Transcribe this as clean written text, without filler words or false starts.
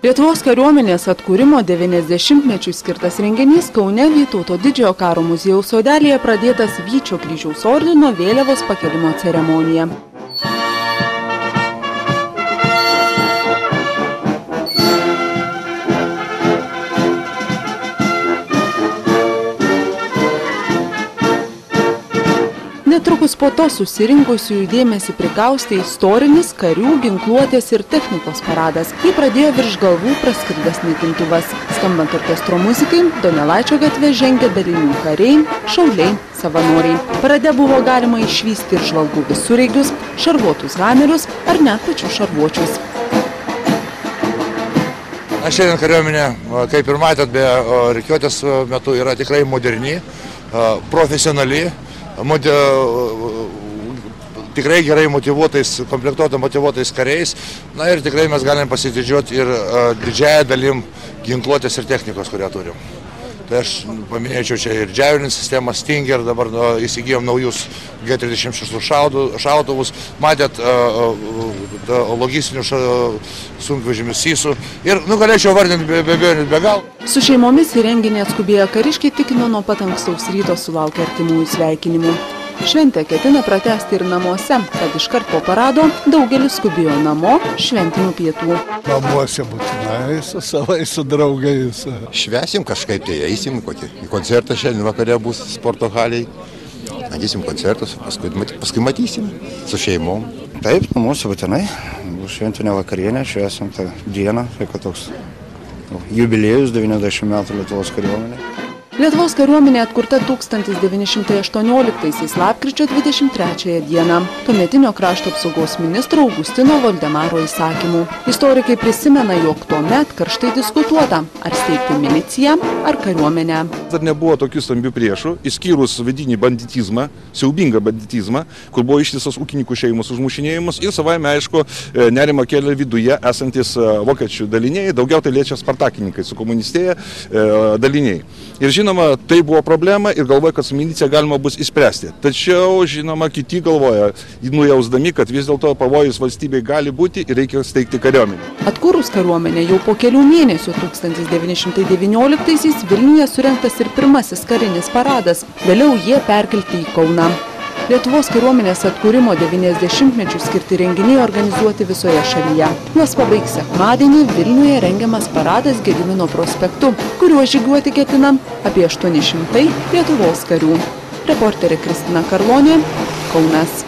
Lietuvos kariuomenės atkūrimo 90-mečiui skirtas renginys Kaune Vytauto Didžiojo karo muziejaus sodelyje pradėtas Vyčio kryžiaus ordino vėliavos pakėlimo ceremonija. Netrukus po to susirinkusiųjų dėmesį prikaustė istorinis karių, ginkluotės ir technikos paradas. Jį pradėjo virš galvų praskridęs naikintuvas. Skambant orkestro muzikai, Donelaičio gatve žengė dalinių kariai, šauliai, savanoriai. Parade buvo galima išvysti ir žvalgų visureigius, šarvuotus hamerius ar net pačius šarvuočius. Šiandien kariuomenė, kaip ir matėt, be rikiuotės metu yra tikrai moderni, profesionali, tikrai gerai motyvuotais, komplektuotai motyvuotais kariais. Na ir tikrai mes galim pasididžiuoti ir didžiąją dalim ginkluotės ir technikos, kurią turim. Tai aš paminėčiau čia ir Javelin sistemą, Stinger, dabar įsigijom naujus G36 šautuvus, matėt logistinių sunkvežimių Sisų ir galėčiau vardinti be gal. Su šeimomis į renginį atskubėję kariškiai tikino nuo pat ankstaus ryto sulaukė artimųjų sveikinimų. Šventę ketina pratęsti ir namuose, tad iškart po parado daugelis skubėjo namo šventinių pietų. Namuose būtinai su savais, su draugais. Švęsim kažkaip, tai eisim į koncertą šiandien vakare bus sporto haliai. Matysim koncertus, paskui matysim su šeimom. Taip, namuose būtinai. Bus šventinė vakarienė, švęsim tą dieną, tai kad toks jubiliejus 90 metų Lietuvos kariuomenė. Lietuvos kariuomenė atkurta 1918 lapkričio 23 dieną, tuometinio krašto apsaugos ministro Augustino Voldemaro įsakymu. Istorikai prisimena, jog tuomet karštai diskutuota, ar steigti miliciją ar kariuomenę. Dar nebuvo tokių stambių priešų, išskyrus vidinį banditizmą, siaubingą banditizmą, kur buvo ištisas ūkininkų šeimos užmušinėjimus ir savaime aišku nerimą kėlė viduje esantis vokiečių daliniai, daugiau tai liečia spartakininkai, su komunistėje daliniai. Ir žinoma, tai buvo problema ir galvoja, kad su milicija galima bus išspręsti. Tačiau, žinoma, kiti galvoja, nujausdami, kad vis dėlto pavojus valstybei gali būti ir reikia steigti kariuomenę. Atkūrus kariuomenę jau po kelių mėnesių 1919 Vilniuje surengtas ir pirmasis karinis paradas, vėliau jie perkelti į Kauną. Lietuvos kariuomenės atkūrimo 90-mečių skirti renginiai organizuoti visoje šalyje. Juos pabaigs sekmadienį Vilniuje rengiamas paradas Gedimino prospektu, kuriuo žygiuoti ketina apie 800 Lietuvos karių. Reporterė Kristina Karlonė, Kaunas.